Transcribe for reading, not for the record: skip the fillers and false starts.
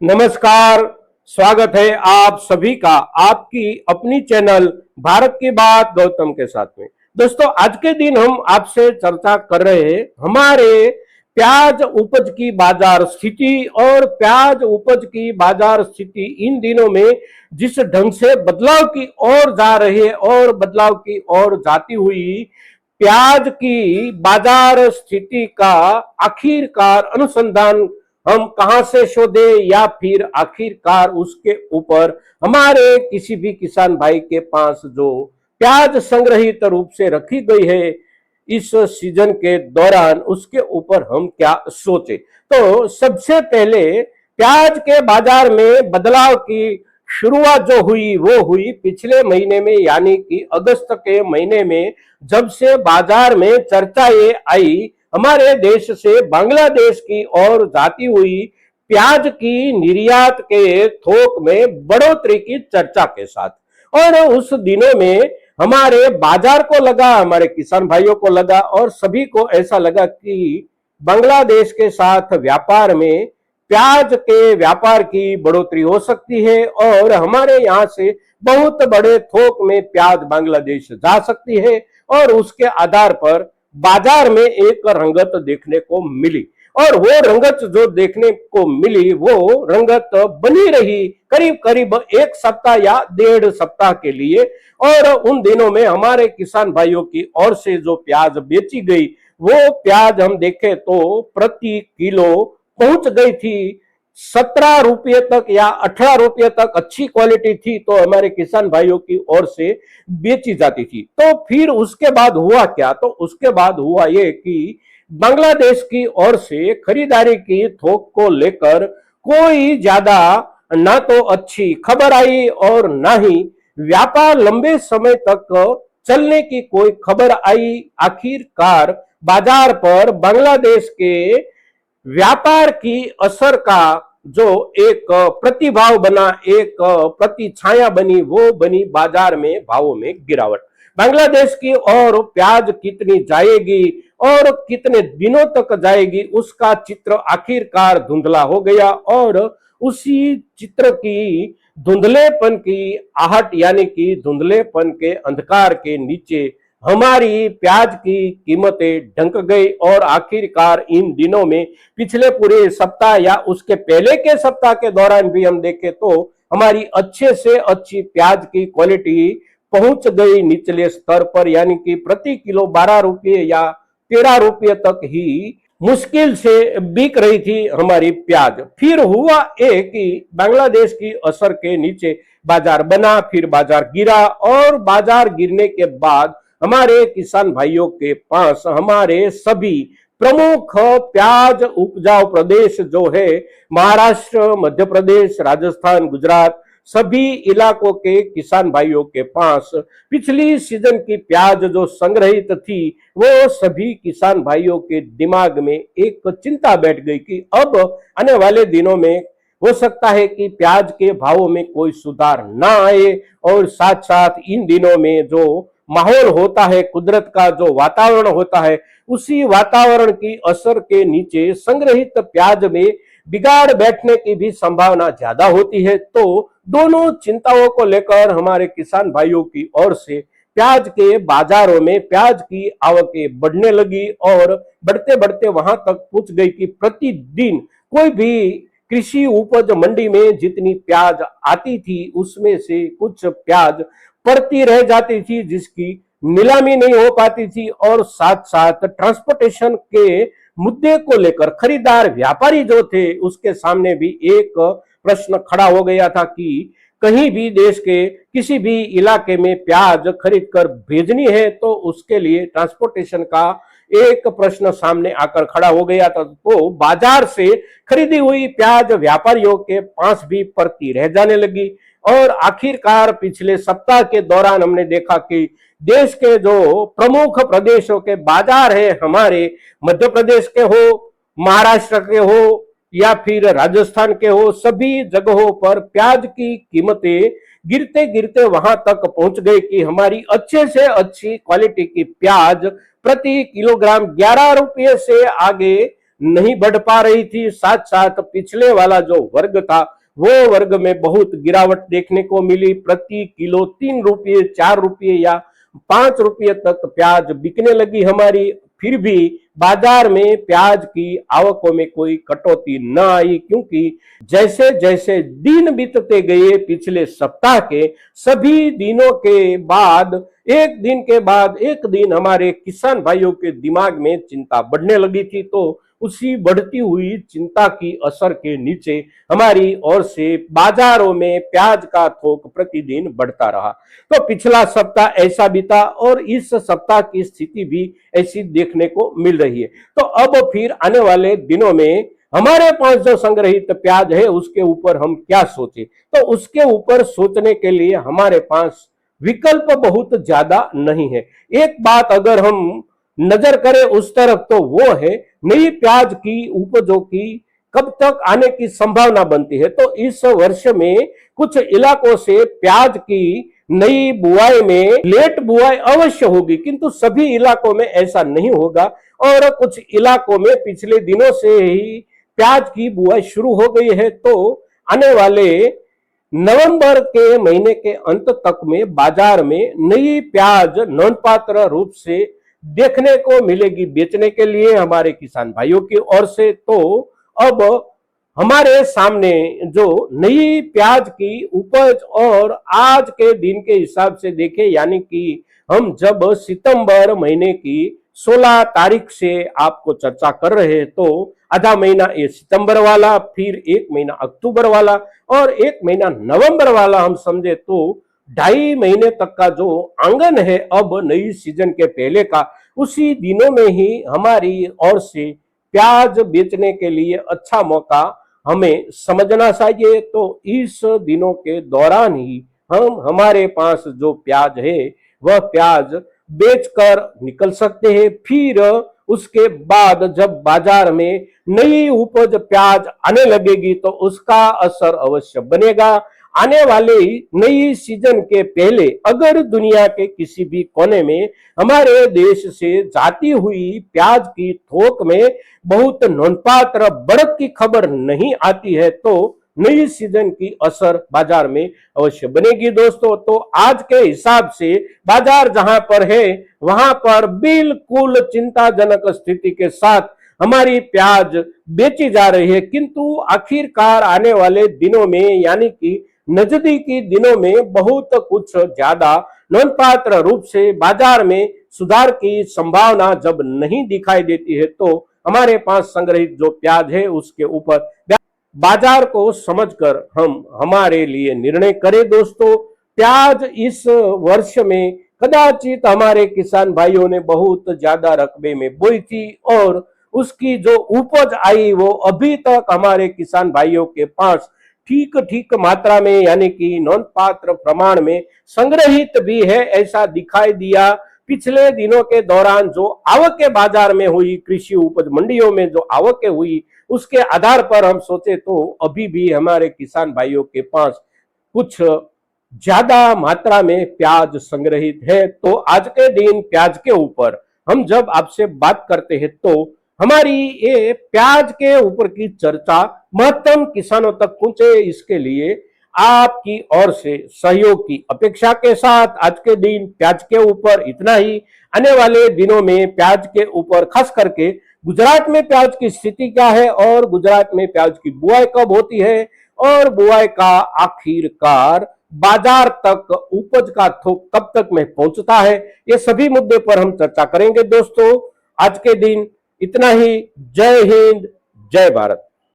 नमस्कार। स्वागत है आप सभी का आपकी अपनी चैनल भारत की बात गौतम के साथ में। दोस्तों, आज के दिन हम आपसे चर्चा कर रहे हैं हमारे प्याज उपज की बाजार स्थिति। और प्याज उपज की बाजार स्थिति इन दिनों में जिस ढंग से बदलाव की ओर जा रही है और बदलाव की ओर जाती हुई प्याज की बाजार स्थिति का आखिरकार अनुसंधान हम कहां से शोधे, या फिर आखिरकार उसके ऊपर हमारे किसी भी किसान भाई के पास जो प्याज संग्रहित रूप से रखी गई है इस सीजन के दौरान, उसके ऊपर हम क्या सोचे। तो सबसे पहले प्याज के बाजार में बदलाव की शुरुआत जो हुई वो हुई पिछले महीने में, यानी कि अगस्त के महीने में, जब से बाजार में चर्चा ये आई हमारे देश से बांग्लादेश की ओर जाती हुई प्याज की निर्यात के थोक में बढ़ोतरी की चर्चा के साथ। और उस दिनों में हमारे बाजार को लगा, हमारे किसान भाइयों को लगा और सभी को ऐसा लगा कि बांग्लादेश के साथ व्यापार में प्याज के व्यापार की बढ़ोतरी हो सकती है और हमारे यहाँ से बहुत बड़े थोक में प्याज बांग्लादेश जा सकती है। और उसके आधार पर बाजार में एक रंगत देखने को मिली, और वो रंगत जो देखने को मिली वो रंगत बनी रही करीब करीब एक सप्ताह या 1.5 सप्ताह के लिए। और उन दिनों में हमारे किसान भाइयों की ओर से जो प्याज बेची गई वो प्याज हम देखें तो प्रति किलो पहुंच गई थी 17 रुपये तक या 18 रुपये तक। अच्छी क्वालिटी थी तो हमारे किसान भाइयों की ओर से बेची जाती थी। तो फिर उसके बाद हुआ क्या, तो उसके बाद हुआ ये कि बांग्लादेश की ओर से खरीदारी की थोक को लेकर कोई ज्यादा ना तो अच्छी खबर आई और ना ही व्यापार लंबे समय तक चलने की कोई खबर आई। आखिरकार बाजार पर बांग्लादेश के व्यापार की असर का जो एक प्रतिभाव बना, एक प्रति छाया बनी, वो बनी बाजार में भावों में गिरावट। बांग्लादेश की और प्याज कितनी जाएगी और कितने दिनों तक जाएगी उसका चित्र आखिरकार धुंधला हो गया। और उसी चित्र की धुंधलेपन की आहट, यानी कि धुंधलेपन के अंधकार के नीचे हमारी प्याज की कीमतें ढंक गई। और आखिरकार इन दिनों में पिछले पूरे सप्ताह या उसके पहले के सप्ताह के दौरान भी हम देखें तो हमारी अच्छे से अच्छी प्याज की क्वालिटी पहुंच गई निचले स्तर पर, यानी कि प्रति किलो 12 रुपये या 13 रुपये तक ही मुश्किल से बिक रही थी हमारी प्याज। फिर हुआ एक कि बांग्लादेश की असर के नीचे बाजार बना, फिर बाजार गिरा, और बाजार गिरने के बाद हमारे किसान भाइयों के पास हमारे सभी प्रमुख प्याज उपजाऊ प्रदेश जो है महाराष्ट्र, मध्य प्रदेश, राजस्थान, गुजरात, सभी इलाकों के किसान भाइयों के पास पिछली सीजन की प्याज जो संग्रहित थी वो सभी किसान भाइयों के दिमाग में एक चिंता बैठ गई कि अब आने वाले दिनों में हो सकता है कि प्याज के भावों में कोई सुधार ना आए। और साथ साथ इन दिनों में जो माहौल होता है, कुदरत का जो वातावरण होता है, उसी वातावरण की असर के नीचे संग्रहित प्याज में बिगाड़ बैठने की भी संभावना ज्यादा होती है। तो दोनों चिंताओं को लेकर हमारे किसान भाइयों की ओर से प्याज के बाजारों में प्याज की आवकें बढ़ने लगी और बढ़ते बढ़ते वहां तक पहुंच गई कि प्रतिदिन कोई भी कृषि उपज मंडी में जितनी प्याज आती थी उसमें से कुछ प्याज पड़ती रह जाती थी जिसकी नीलामी नहीं हो पाती थी। और साथ साथ ट्रांसपोर्टेशन के मुद्दे को लेकर खरीदार व्यापारी जो थे उसके सामने भी एक प्रश्न खड़ा हो गया था कि कहीं भी देश के किसी भी इलाके में प्याज खरीद कर भेजनी है तो उसके लिए ट्रांसपोर्टेशन का एक प्रश्न सामने आकर खड़ा हो गया था। तो बाजार से खरीदी हुई प्याज व्यापारियों के पास भी पड़ती रह जाने लगी। और आखिरकार पिछले सप्ताह के दौरान हमने देखा कि देश के जो प्रमुख प्रदेशों के बाजार है, हमारे मध्य प्रदेश के हो, महाराष्ट्र के हो या फिर राजस्थान के हो, सभी जगहों पर प्याज की कीमतें गिरते गिरते वहां तक पहुंच गई कि हमारी अच्छे से अच्छी क्वालिटी की प्याज प्रति किलोग्राम 11 रुपये से आगे नहीं बढ़ पा रही थी, साथ साथ पिछले वाला जो वर्ग था वो वर्ग में बहुत गिरावट देखने को मिली। प्रति किलो 3 रुपये, 4 रुपये या 5 रुपये तक प्याज बिकने लगी हमारी। फिर भी बाजार में प्याज की आवकों में कोई कटौती न आई, क्योंकि जैसे जैसे दिन बीतते गए पिछले सप्ताह के सभी दिनों के बाद एक दिन हमारे किसान भाइयों के दिमाग में चिंता बढ़ने लगी थी। तो उसी बढ़ती हुई चिंता की असर के नीचे हमारी ओर से बाजारों में प्याज का थोक प्रतिदिन बढ़ता रहा। तो पिछला सप्ताह ऐसा बीता और इस सप्ताह की स्थिति भी ऐसी देखने को मिल रही है। तो अब फिर आने वाले दिनों में हमारे पास जो संग्रहित प्याज है उसके ऊपर हम क्या सोचे, तो उसके ऊपर सोचने के लिए हमारे पास विकल्प बहुत ज्यादा नहीं है। एक बात अगर हम नजर करें उस तरफ तो वो है नई प्याज की उपजों की कब तक आने की संभावना बनती है। तो इस वर्ष में कुछ इलाकों से प्याज की नई बुआई में लेट बुआई अवश्य होगी, किंतु सभी इलाकों में ऐसा नहीं होगा और कुछ इलाकों में पिछले दिनों से ही प्याज की बुआई शुरू हो गई है। तो आने वाले नवंबर के महीने के अंत तक में बाजार में नई प्याज नोंदपात्र रूप से देखने को मिलेगी बेचने के लिए हमारे किसान भाइयों की ओर से। तो अब हमारे सामने जो नई प्याज की उपज और आज के दिन के हिसाब से देखें, यानी कि हम जब सितंबर महीने की 16 तारीख से आपको चर्चा कर रहे हैं, तो आधा महीना ये सितंबर वाला, फिर 1 महीना अक्टूबर वाला और 1 महीना नवंबर वाला हम समझे तो 2.5 महीने तक का जो आंगन है अब नई सीजन के पहले का, उसी दिनों में ही हमारी ओर से प्याज बेचने के लिए अच्छा मौका हमें समझना चाहिए। तो इस दिनों के दौरान ही हम हमारे पास जो प्याज है वह प्याज बेचकर निकल सकते हैं। फिर उसके बाद जब बाजार में नई उपज प्याज आने लगेगी तो उसका असर अवश्य बनेगा। आने वाले नई सीजन के पहले अगर दुनिया के किसी भी कोने में हमारे देश से जाती हुई प्याज की थोक में बहुत नोंदपात्र बढ़त की खबर नहीं आती है तो नई सीजन की असर बाजार में अवश्य बनेगी दोस्तों। तो आज के हिसाब से बाजार जहां पर है वहां पर बिल्कुल चिंताजनक स्थिति के साथ हमारी प्याज बेची जा रही है, किंतु आखिरकार आने वाले दिनों में यानी कि नजदीकी दिनों में बहुत कुछ ज्यादा नोंदपात्र रूप से बाजार में सुधार की संभावना जब नहीं दिखाई देती है तो हमारे पास संग्रहित जो प्याज है उसके ऊपर बाजार को समझकर हम हमारे लिए निर्णय करें दोस्तों। प्याज इस वर्ष में कदाचित हमारे किसान भाइयों ने बहुत ज्यादा रकबे में बोई थी और उसकी जो उपज आई वो अभी तक हमारे किसान भाइयों के पास ठीक ठीक मात्रा में यानी कि नोंदपात्र प्रमाण में संग्रहित भी है, ऐसा दिखाई दिया। पिछले दिनों के दौरान जो आवकें बाजार में हुई, कृषि उपज मंडियों में जो आवकें हुई, उसके आधार पर हम सोचे तो अभी भी हमारे किसान भाइयों के पास कुछ ज्यादा मात्रा में प्याज संग्रहित है। तो आज के दिन प्याज के ऊपर हम जब आपसे बात करते हैं तो हमारी ये प्याज के ऊपर की चर्चा महत्तम किसानों तक पहुंचे, इसके लिए आपकी ओर से सहयोग की अपेक्षा के साथ आज के दिन प्याज के ऊपर इतना ही। आने वाले दिनों में प्याज के ऊपर खास करके गुजरात में प्याज की स्थिति क्या है और गुजरात में प्याज की बुआई कब होती है और बुआई का आखिरकार बाजार तक उपज का थोक कब तक में पहुंचता है, ये सभी मुद्दे पर हम चर्चा करेंगे दोस्तों। आज के दिन इतना ही। जय हिंद, जय भारत।